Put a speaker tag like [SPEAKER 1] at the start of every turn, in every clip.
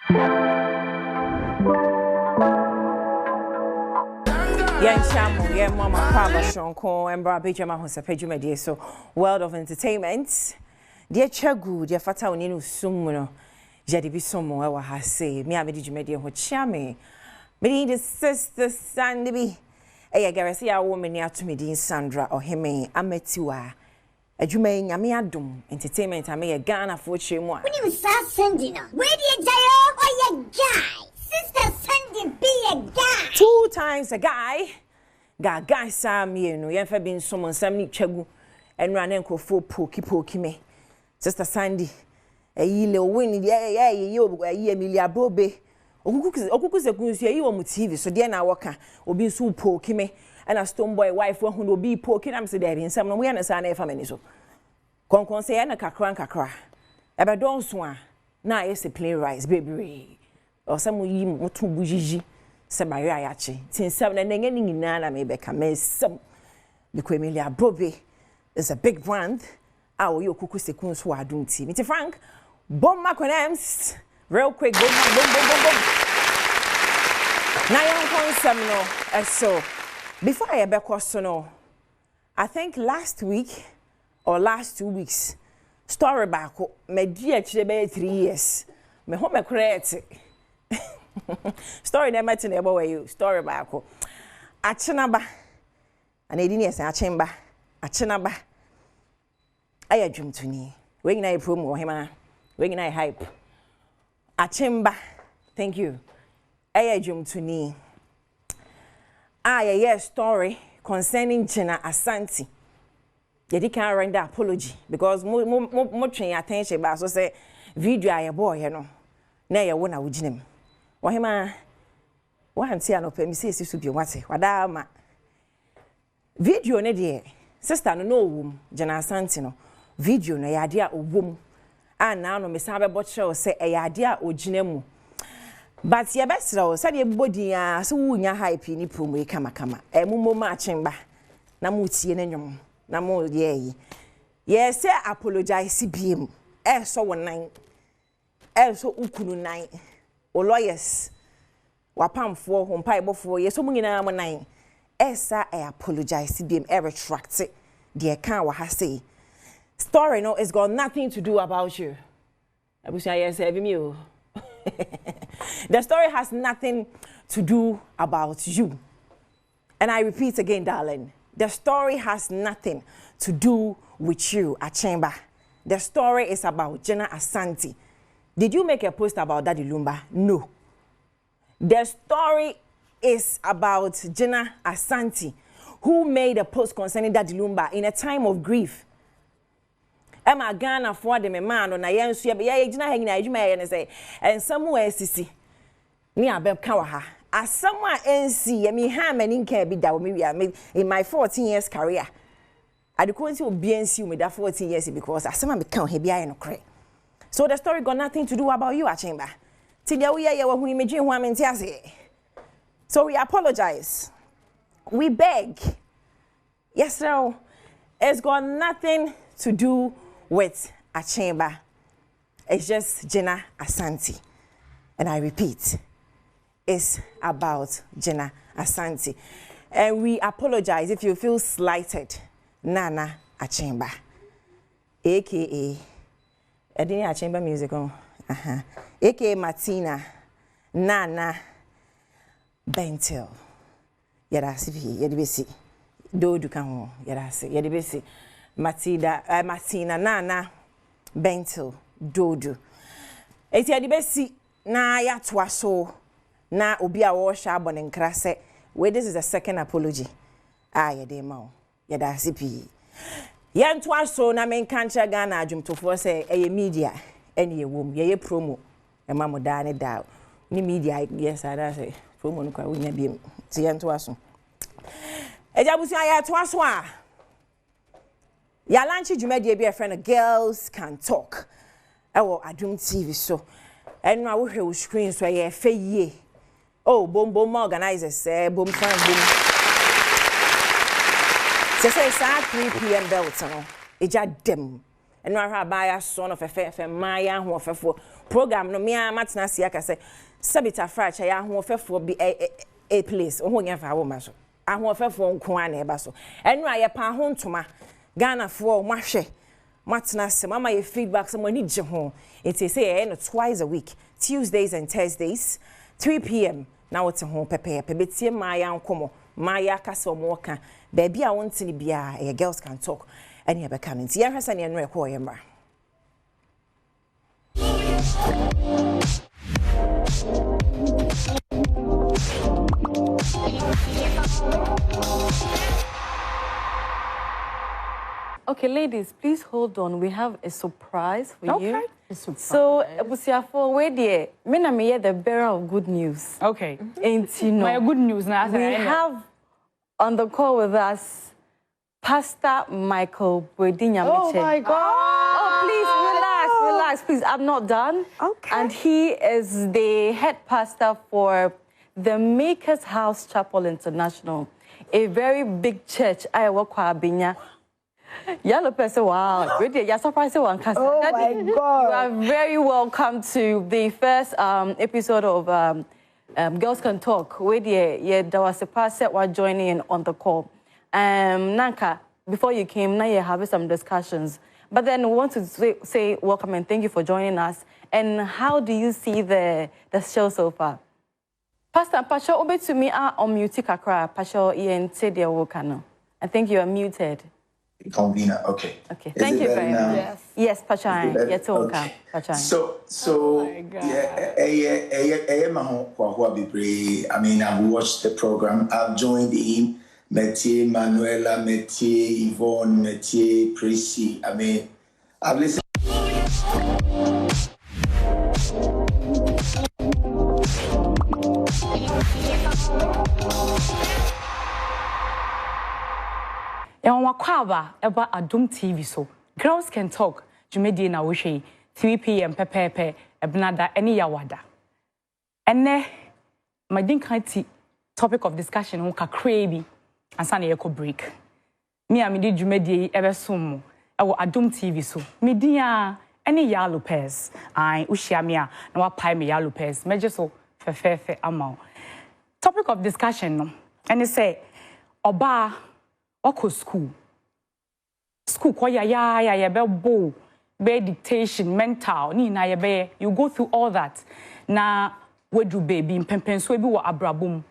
[SPEAKER 1] Young Shamu, yeah, Mama Papa Shonko, and Badwam Ahosepe, Jumedia, so world of entertainment. Dear Chagu, dear Fata Ninu Sumuno, Jadibi Somo, I was say, me, I made Jumedia, what chame. Me, the sister Sandy, a Garcia woman near to me, Dean Sandra or Heme, Ametua. A Jumain, Yami Adom, entertainment, I may a Ghana for Chimo.
[SPEAKER 2] When you start sending her, where do you die or your guy? Sister Sandy be a guy.
[SPEAKER 1] 2 times a guy. Guy Sam, you know, you have been someone, some Chagu, and ran and for pokey me. Sister Sandy, a little win, yeah, you, a year, Emilia Bobe. Okukus a goose, you on TV, so dear now worker, or be so pokey me, and a Stonebwoy wife who will be poking. I'm said, in some way, and a son, if I'm in so. Concon say, and a cacra. About don't swan. Now, it's a playwright, baby. Or some of you to bougie, some mariachi. Since 7 and ending in Nana may become some. Because Emilia Bobe is a big brand. Our yo kuku sekunds who are doing tea. Mr. Frank, bomb macronames, real quick, boom. Now, young so before I ever question, I think last week or last 2 weeks, story back, my dear, 3 years, my home create. Story never to never you. Story back. Achenaba. And I didn't say Achemba. Achenaba. I dream to me. When I promo him, when I hype. Achemba. Thank you. I dream to me. Yes, story concerning Jenna Asante. You can't render apology because more train attention, but so say video I boy, you know. Now you wanna with him. Wahima, one see no pay me say to be what wadama. Video ne dear, sister no womb, Jenna Asante no. Video na idea o womb. And now no me sabe botcher say a idea o jinemu. But your best row said your body so wunya hype ni promo kama. E mumo matching ba. Na muti enyom. Na mo ye. Yes, say apologize biem. So 19. So ukunu 9. O lawyers. Wapamfo hompaibofo ye so mu nyina mo 9. Esa apologize biem retract it. The kan wa ha say. Story no it's got nothing to do about you. Abusia yes me. The story has nothing to do about you. And I repeat again, darling, the story has nothing to do with you, Achemba. The story is about Jenna Asante. Did you make a post about Daddy Lumba? No. The story is about Jenna Asante, who made a post concerning Daddy Lumba in a time of grief. Emma Ghana for the man on a young sweep, and somewhere sissy. Near Beb Kawaha. As someone NC, I mean, ham and in be that maybe I made in my 14 years career. I couldn't see BNC with that 14 years because as someone become heavy and cray. So the story got nothing to do about you, Achemba. Till we are who imagine women. So we apologize. We beg. Yes, sir. It's got nothing to do with Achemba. It's just Jenna Asante. And I repeat, it's about Jenna Asante. And we apologize if you feel slighted. Nana Achemba. AKA, I didn't Achemba music on. AKA Martina. Nana Bentel. Yadasipi, Yadibisi. Do Dukan, Yadasi, Yadibisi. Martina Nana Bentel Dodu. Eti adibesi na ya twaso na obi a wo hwa abon nkrase. Wait, this is the second apology. Ye dey ma o. Ye da sipi. Ye twaso na men kancha Ghana adwumtofo se eye media ene ye wom. Ye promo. E ma mo da ne da. Ni media yes ada say promo no kwa wonya biem. Ti ye twaso. Ejabusu ya twaso a ya lanchi jumadi be a friend girls can talk. Ewo Adom TV so. Enu a wo hwe wo screen so ye fe yie. Oh, bom organizers bom fan bom. Say 3 p.m. belt no. Eja dem. eno ahwa abaya so no fefe maya ahofefo program no me amatena sia ka say sabita fracha ya ahofefo bi a place oho nya fa wo ma so ahofefo nko ana eba so eno aye pa ho ntoma Ghana fo mahwe matena se mama ye feedback so mani je ho it is say no twice a week Tuesdays and Thursdays 3 p.m. now it's home pepe betie maya nkomo maya kasa omoka baby a wontini bia girls can talk and you beka nti ya hwesa ne no ekwo yemra.
[SPEAKER 3] Okay, ladies, please hold on. We have a surprise for you. A surprise. So, Busiafo, where dear, me na me the bearer of good news.
[SPEAKER 4] Okay.
[SPEAKER 3] Ain't you know?
[SPEAKER 4] My good news now.
[SPEAKER 3] We have on the call with us Pastor Michael Bwedinya.
[SPEAKER 4] Oh my God!
[SPEAKER 3] Oh, please relax, please. I'm not done.
[SPEAKER 5] Okay.
[SPEAKER 3] And he is the head pastor for the Maker's House Chapel International, a very big church. I work with Abinya. Yellow person, wow. You're surprised one cast.
[SPEAKER 5] Oh my God.
[SPEAKER 3] You are very welcome to the first episode of Girls Can Talk. There was a pastor was joining in on the call. Nanka, before you came, now you're having some discussions. But then we want to say welcome and thank you for joining us. And how do you see the show so far? Pastor, Pasha, obe to me on mute kakra. Pasha, Ian said your wokano. I think you are muted.
[SPEAKER 6] Convener, okay.
[SPEAKER 3] Okay, thank you very much.
[SPEAKER 4] Yes.
[SPEAKER 3] Yes, Pachai. Yes,
[SPEAKER 6] okay.
[SPEAKER 3] Pachai.
[SPEAKER 6] So, I mean, I've watched the program. I've joined in. Metier, Manuela, Metier, Yvonne, Metier, Prissy. I mean, I've listened.
[SPEAKER 4] Wakwaba eba Adom TV so Girls Can Talk jumedi na wohwe 3 p.m. pepepe ebnada eni yawada enne madin kanti topic of discussion ho kakra bi ansa na yeko break me a medi jumedi ebesom ewo Adom TV so medin a eni ya Lopez ai uhia me a na wapai me ya Lopez meje so fefefe ama topic of discussion no ene say oba Oko school kwa ya be bo be dictation mental ni na ya be you go through all that na wedu baby mpempenso bi wo abrabom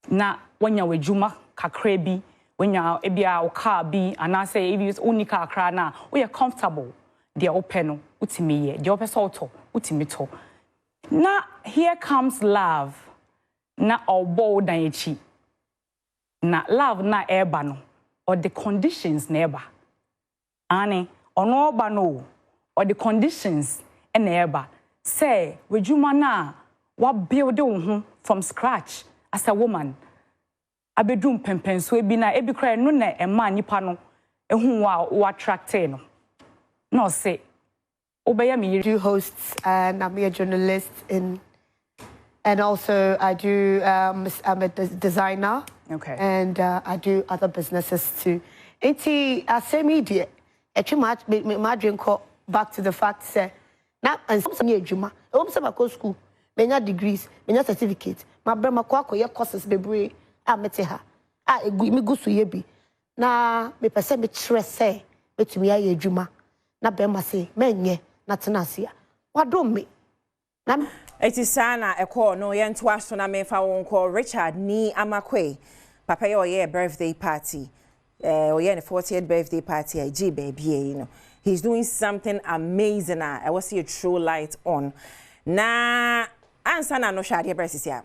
[SPEAKER 4] na wanya wejuma kakra bi wanya ebia o car bi anase ebi unika akra na we are comfortable they open no utimi ye they open so to utimi to na here comes love na obo dan echi na love na eba no or the conditions never. Ane, ono ba no, or the conditions never. Say, wejuma na wa build from scratch as a woman. Abedum pempen so ebi na ebi kra no na e ma nipa no ehun wa attract no. No say, obeya me
[SPEAKER 5] do hosts and I'm a journalist and also I do I'm a designer.
[SPEAKER 4] Okay.
[SPEAKER 5] And I do other businesses too. Enti media. My dream call back to the fact say now and some ejuma. Some go school, many degrees, many certificates. My brother my courses bebre. Mete ha. Me go so yebi. Na me pese me trese betumi aye ejuma. Na be ma say menye na tenasia. Wadom me. Na
[SPEAKER 1] it is sana a call no yen to us na me fa won call Richard ni Amakwe. Papa your birthday party. Or the 40th birthday party at G baby, you know. He's doing something amazing. I will see a true light on. Na answer na no shadi breast ya.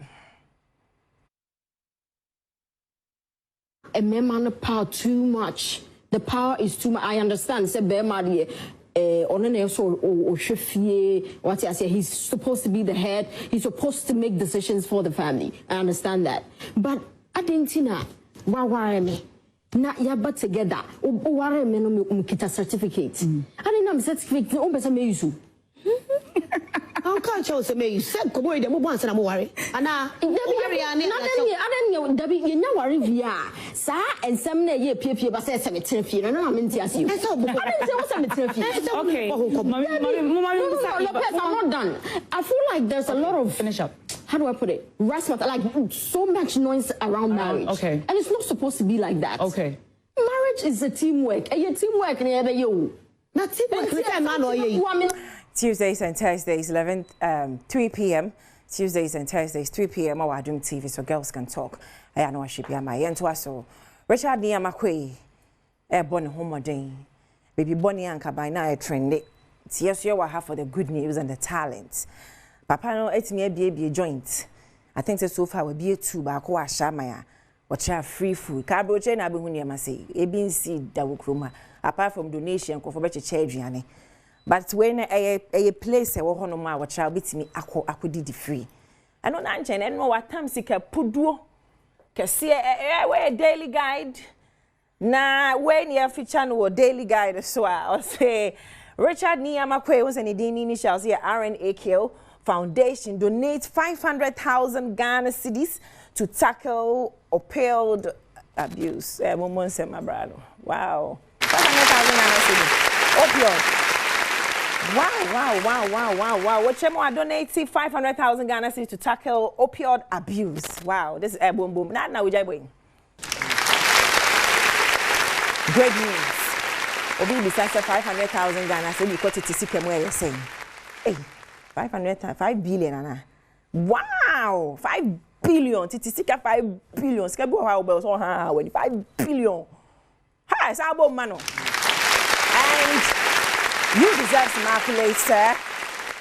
[SPEAKER 7] A man power too much. The power is too much. I understand. Say be marry what I say, he's supposed to be the head, he's supposed to make decisions for the family. I understand that. But I didn't know why me. Na yaba together. Why me no kita certificate. I didn't have certificate. No person may use.
[SPEAKER 5] can't show say me you said come with them once and I'm worry. Ana
[SPEAKER 7] Dabi you know worry via. Sa and some ye pie ba say cemetery fee. No I'm into as you. I didn't say what's cemetery fee.
[SPEAKER 4] Okay. Mommy,
[SPEAKER 7] I'm not done. I feel like there's a lot of
[SPEAKER 4] finish up.
[SPEAKER 7] How do I put it? Respect, like so much noise around marriage.
[SPEAKER 4] Okay.
[SPEAKER 7] And it's not supposed to be like that.
[SPEAKER 4] Okay.
[SPEAKER 7] Marriage is a teamwork. And your teamwork and you. Not teamwork.
[SPEAKER 1] Tuesdays and Thursdays, 3 p.m. Tuesdays and Thursdays, 3 p.m. on Adom TV, so girls can talk. I know I should be my end to us. So Richard Niamakwe, born home day. Baby Bonnie Anka by now trendy. Yes, you are half for the good news and the talent. Papa no it's me be a joint. I think so far we be a two back or shamaya. Watch our free food. Carbroche na be hunia say. ABC da wukroma. Apart from donation ko for beche chedriane. But when a place e wo hono ma watch our bitimi akodi free. I know na nchen and no what time sika puduo. Kese we daily guide. Na when you feature no daily guide so I say Richard Niamakwe was any dini initials here RNAK Foundation donate 500,000 Ghana cedis to tackle opioid abuse. Wow. 500,000 Ghana cedis. Opioid. Wow. What you donate 500,000 Ghana cedis to tackle opioid abuse. Wow. This is boom boom. Now we going. Great news. Obi besides 500,000 Ghana cedis because it is sikemwe saying. Hey. 5 billion, Anna. Wow! 5 billion. Titisika 5 billion. Skebu how bells on her when 5 billion. Hi, Sabo Mano. And you deserve some accolades, sir.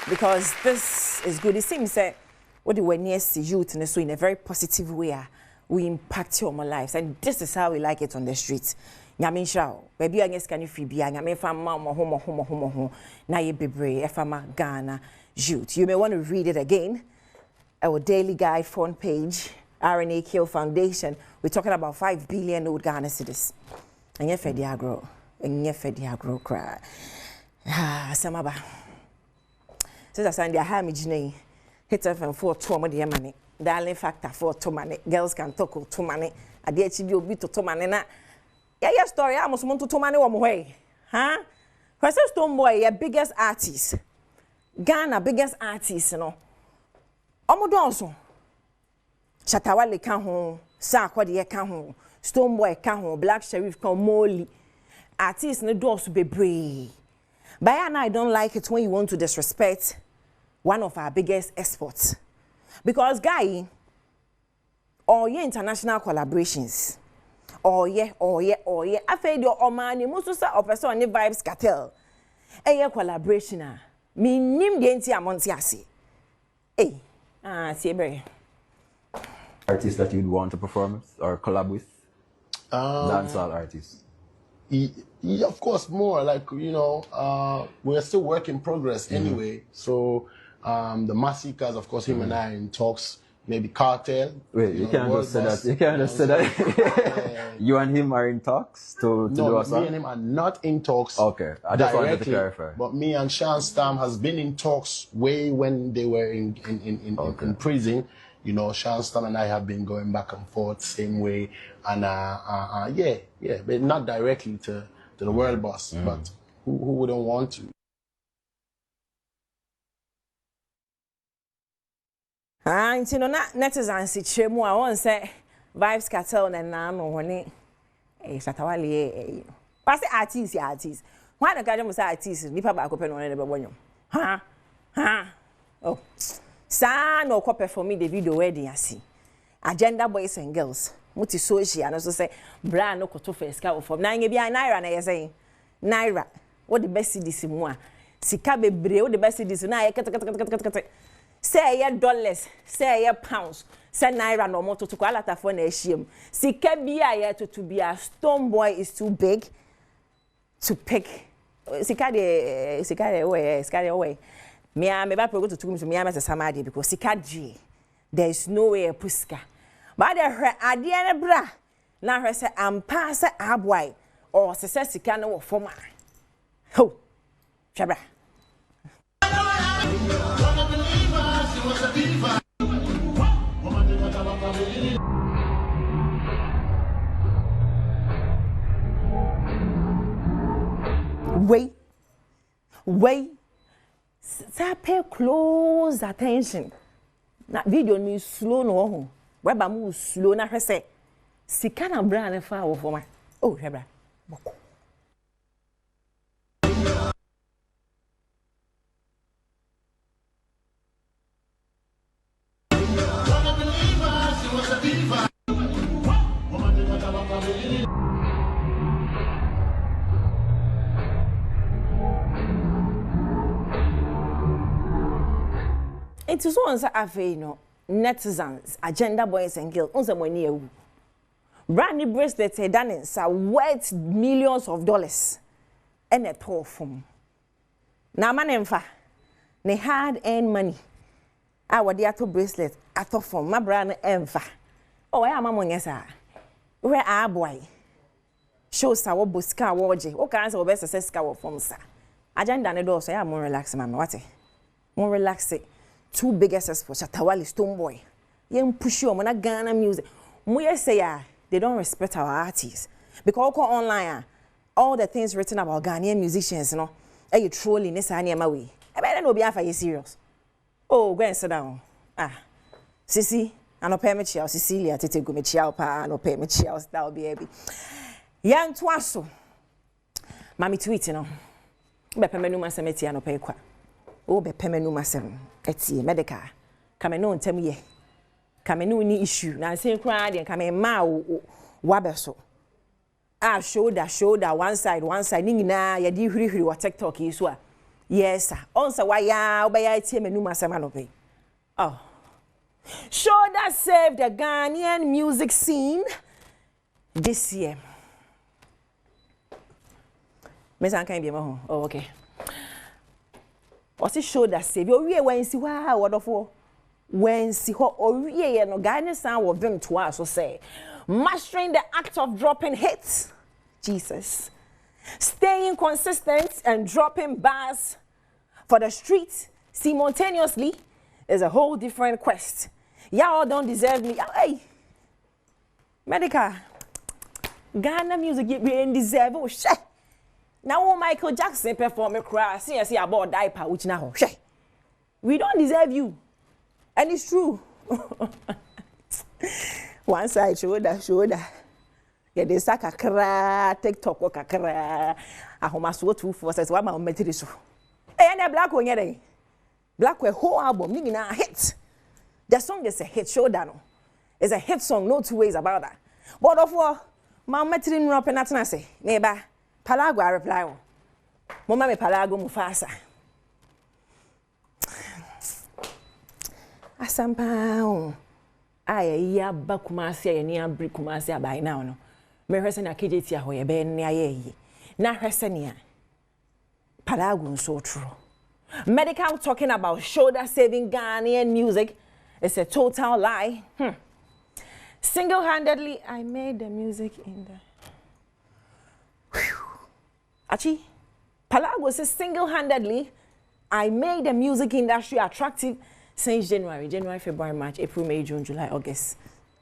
[SPEAKER 1] Because this is good. It seems that what the nearest to youth in a very positive way. We impact your lives. And this is how we like it on the streets. Nyamin shao. Baby, I guess can you free be Nyamin fam mama homo. Na ye bebre, efama Ghana. Youth. You may want to read it again. Our daily guide front page, RNAK Foundation. We're talking about 5 billion old Ghana cedis. And ye fed agro. And ye fed agro cry. Samaba. Since I signed the hamage, hit up and 4 2 money. Darling factor 4 2 money. Girls can talk 2 money. I dare you be to 2 money. Yeah, story. I almost want to 2 money one way. Huh? Professor Stonebwoy, your biggest artist. Ghana biggest artist, you know. Omodonso. Chatawale kan ho, Sakwadi kan ho, Stonebwoy kan ho, Black Sheriff kan Molly. Artists no do so bebre. But I don't like it when you want to disrespect one of our biggest exports. Because guy, all your international collaborations. Oh yeah. I feel your omani musu sa opeso ni vibes cartel. Collaboration. Me nim de enti amonti ase. Siebe.
[SPEAKER 8] Artists that you'd want to perform with or collab with? Dancehall artists.
[SPEAKER 9] Yeah, of course, more like, you know, we're still work in progress anyway. So the Massacres, of course, him and I are in talks. Maybe Cartel.
[SPEAKER 8] Wait, you can't just say that. You can't just say that. You and him are in talks to do a song?
[SPEAKER 9] Me and him are not in talks.
[SPEAKER 8] Okay, I just wanted to clarify.
[SPEAKER 9] But me and Sean Stam has been in talks way when they were in prison. You know, Sean Stam and I have been going back and forth same way. And yeah, but not directly to the world boss. But who wouldn't want to?
[SPEAKER 1] You know, not netizens chemu. I want to say vibes cartel and now no Shatawali. Pass artists. Why the guy say artists? Nipa ba kope no na be bonyo. Oh. Sa no kope for me Davido wedding asi. Agenda boys and girls. Muti social and also say bra no koto first ka for. Na nge bia naira na ye say. Naira. What the best this mo? Sika bebre what the best this na ye kete. Say a dollars, say a pounds, say naira no more to kwalata for na ehiem. Sika bia ye to be a Stonebwoy is too big to pick. Sika de way. Me ba progo to me am say samadi because sika G. There is no way a puska. But the ade na bra na hwe say ampa say aboy or say sika no wo forma. Ho. Shabra. Wait. So pay close attention. Na video ni slow no ho. Weba mu slow na hwese. Sika na bra na fa wo foma. Oh, hwebra. Boko. It is once a no netizens, agenda boys and girls, on some near brand new bracelets, are worth millions of dollars and a tour from. Now, man, they hard earned money. Our dear to bracelet, I thought from my brand enfa. Oh, I am among us. Where are boy? Shows our buska warje. What kinds of best assess cow from sir? Agenda the door, so I am more relaxed, man. What? More relaxed. Two biggest exports, Tawali Stonebwoy. You push you on Ghana music. We say they don't respect our artists. Because online, all the things written about Ghanaian musicians, you know, are you trolling this any my way? I better not be after you serious. Oh, go and sit down. Sissy, I no pay me chiao, Cecilia, tete go me chiao pa, no pay me chiao, that will be baby. Yan twaso. Mami tweet, you know. Be pay me no masemeti I no pay kwa. Oh, be pemenu masem eti medical kame no ntem ye kame no ni issue na say kra de kame ma wabeso shoulder one side ni nyina ye di hwiri wa TikTok yi so a yes sir on say why obaya eti menu masem anope oh shoulder saved the Ghanaian music scene this year. Mesan kan bi ma ho oh okay. What's it show that save you? We when see wow, wonderful. When see what we no Ghanaian sound will bring to us. So say, mastering the act of dropping hits, Jesus, staying consistent and dropping bars for the street simultaneously is a whole different quest. Y'all don't deserve me. Hey, medical, Ghana music you deserve. Oh shit. Now Michael Jackson perform a cry, see about diaper, which now we don't deserve you. And it's true. One side shoulder. Yeah, they sack a cry, TikTok work a cry. I almost what 2 forces, one man met this. Hey, and a black one, yeah. Black way whole album, meaning a hit. The song is a hit, showdown. It's a hit song, no two ways about that. But of what, my metrin rap and that's not say, neighbor. Palago, I reply. Mama me palago mufasa. Asampa. Aye, ya bakumasi ya ni abri kumasi by now no. Me hwese na KJT a hoye be ne aye. Na hwese ne palago so true. Medical talking about shoulder saving Ghanaian music is a total lie. Single-handedly, I made the music in the Achi, Palago says single-handedly, I made the music industry attractive since January, February, March, April, May, June, July, August.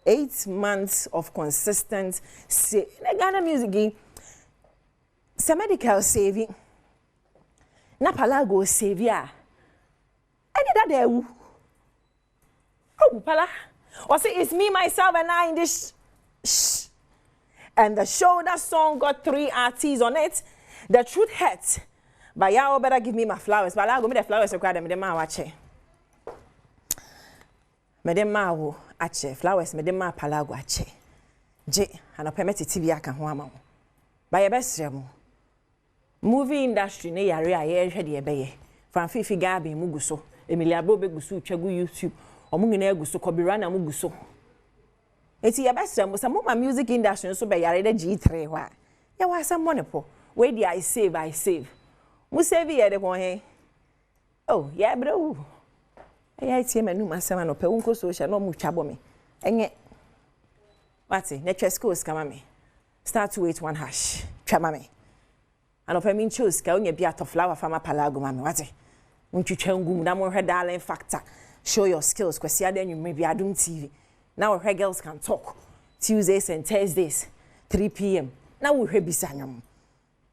[SPEAKER 1] 8 months of consistent Ghana music. Some medical saving. Na Palago savior. Any that there. Oh, Pala. Or say it's me, myself, and I in this. Shh. And the shoulder song got 3 artists on it. The truth hurts. But y'all better give me my flowers. But I'll go me the flowers to cry them. Me dem ma watch. Me dem ma wo ache. Flowers me dem ma Palago ache. Je, and permit TV aka ho ama. By your best movie industry ne yare aye hwe de beye. From Fifi Gabi muguso. Emilia Bobe gusu twegu YouTube. Omu nyina guso Kobirana muguso. Eti your best some my music industry so be yare de G3 ho a. Ya wa some money po. Where do I save? Mu save here the one. Oh, yeah, bro. I see my new master no pe unko social no mu twabo me. Enye. Wati, network schools come me. Start to wait 1 hash. Twama me. Ano pe min choose ka onya bia to flower farmer Palago mama. Wati. Untwitwa ngum na mo hwe darling factor. Show your skills kwesi ade anyu maybe Adom TV. Now we girls can talk. Tuesdays and Thursdays 3 p.m. Now we hwe bisanyam.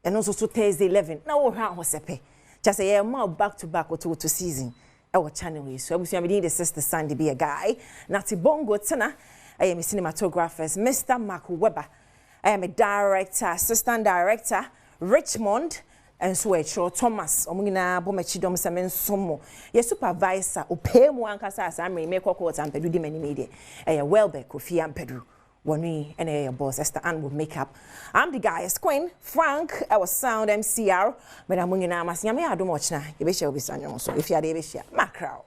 [SPEAKER 1] And also Thursday 11. Now we RNAK Ahosepe. just say more back to back to season our channel so we need the sister Sandy be a guy Nati Bongo Tana I am a cinematographers Mr. Mark Weber I am a director assistant director Richmond and so Thomas omuna bomachidom semen somo ye supervisor opemu ankasa asamre make court and pedu di many media Welbeck Kofi and Pedro Wani and your boss Esther Ann will make up. I'm the guys Queen Frank our sound MCR but I'm going to ask you me Adom watch na you be share with so if you are there be share macro